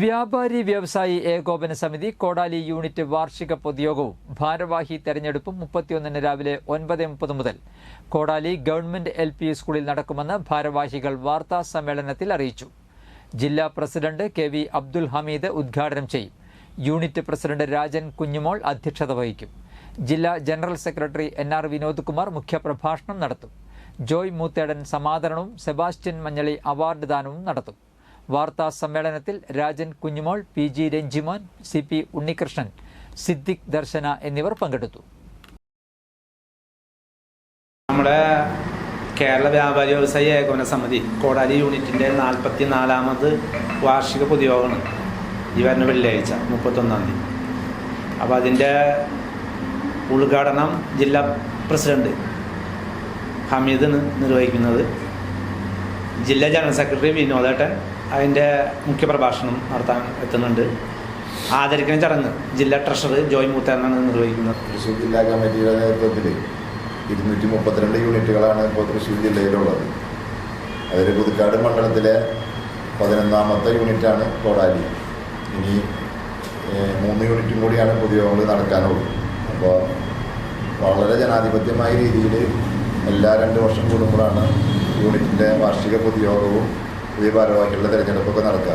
വ്യാപാരി വ്യവസായി ഏകോപന സമിതി കോടാലി യൂണിറ്റ് വാർഷിക പൊതുയോഗവും ഭാരവാഹി തെരഞ്ഞെടുപ്പും 31 രാവിലെ 9:30 മുതൽ കോടാലി ഗവൺമെന്റ് LP സ്കൂളിൽ നടക്കുമെന്ന് ഭാരവാഹികൾ വാർത്താ സമ്മേളനത്തിൽ അറിയിച്ചു. ജില്ലാ പ്രസിഡന്റ് KV അബ്ദുൽ ഹമീദ് ഉദ്ഘാടനം ചെയ്യും. യൂണിറ്റ് പ്രസിഡന്റ് രാജൻ കുഞ്ഞുമോൾ അധ്യക്ഷത വഹിക്കും. ജില്ലാ general secretary NR Vinod Kumar മുഖ്യപ്രഭാഷണം നടത്തും. ജോയ് മൂത്തേടൻ സമാദരണവും സെബാസ്റ്റ്യൻ മഞ്ഞളി അവാർഡ് ദാനവും നടത്തും. വാർത്താ സമ്മേളനത്തിൽ രാജൻ കുഞ്ഞുമോൾ, PG രഞ്ജിമോൻ, CP ഉണ്ണികൃഷ്ണൻ, സിദ്ദിഖ് ദർശന എന്നിവർ പങ്കെടുത്തു. നമ്മുടെ കേരള വ്യാപാരി വ്യവസായി ഏകോപന സമിതി കോടാലി യൂണിറ്റിൻ്റെ 44ാമത് വാർഷിക പൊതുയോഗമാണ് ഈ വരുന്ന വെള്ളിയാഴ്ച 31-ാം തീയതി. അപ്പോൾ അതിൻ്റെ ഉദ്ഘാടനം ജില്ലാ പ്രസിഡന്റ് ഹമീദ് നിർവഹിക്കുന്നത്. ജില്ലാ ജനറൽ സെക്രട്ടറി വിനോദേട്ടൻ അതിൻ്റെ മുഖ്യപ്രഭാഷണം നടത്താൻ എത്തുന്നുണ്ട്. ആദരിക്കുന്ന ചടങ്ങ് ജില്ലാ ട്രഷറർ ജോയ് മൂത്തേടനാണ് നിർവഹിക്കുന്നത്. തൃശ്ശൂർ ജില്ലാ കമ്മിറ്റിയുടെ നേതൃത്വത്തിൽ 232 യൂണിറ്റുകളാണ് ഇപ്പോൾ തൃശ്ശൂർ ജില്ലയിലുള്ളത്. അതിൽ പുതുക്കാട് മണ്ഡലത്തിലെ 11ാമത്തെ യൂണിറ്റാണ് കോടാലി. ഇനി 3 യൂണിറ്റും കൂടിയാണ് പൊതുയോഗങ്ങൾ നടക്കാനുള്ളത്. അപ്പോൾ വളരെ ജനാധിപത്യമായ രീതിയിൽ എല്ലാ 2 വർഷം കൂടുമ്പോഴാണ് യൂണിറ്റിൻ്റെ വാർഷിക പൊതുയോഗവും പുതിയ ഭാരവാഹികളുടെ തിരഞ്ഞെടുപ്പൊക്കെ നടക്കുക.